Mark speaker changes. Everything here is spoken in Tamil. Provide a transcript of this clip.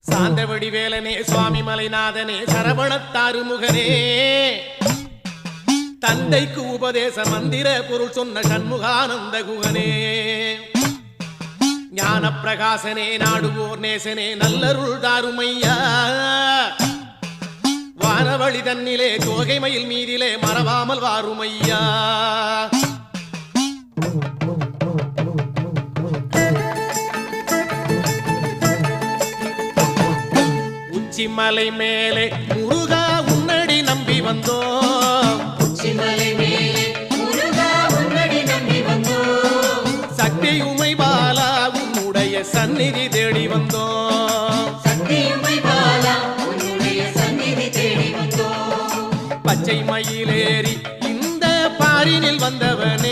Speaker 1: சாந்தவடி வேலனே சுவாமி மலைநாதனே சரவணத்தாறு முகனே தந்தைக்கு உபதேச மந்திர பொருள் சொன்ன சண்முகானந்த குகனே ஞான பிரகாசனே நாடுவோர் நேசனே நல்லருள் தாருமையா வானவழி தன்னிலே தோகை மயில் மீதிலே மறவாமல் வாருமையா உச்சிமலை மேலே முருகா உன்னடி நம்பி வந்தோம்
Speaker 2: உச்சிமலை மேலே முருகா உன்னடி நம்பி வந்தோம்
Speaker 1: சக்தியுமை பாலா உன்னுடைய சந்நிதி தேடி வந்தோம்
Speaker 2: சக்தியுமை பாலா உன்னுடைய சந்நிதி தேடி வந்தோம்
Speaker 1: பச்சை மயிலேறி இந்த பாரினில் வந்தவன்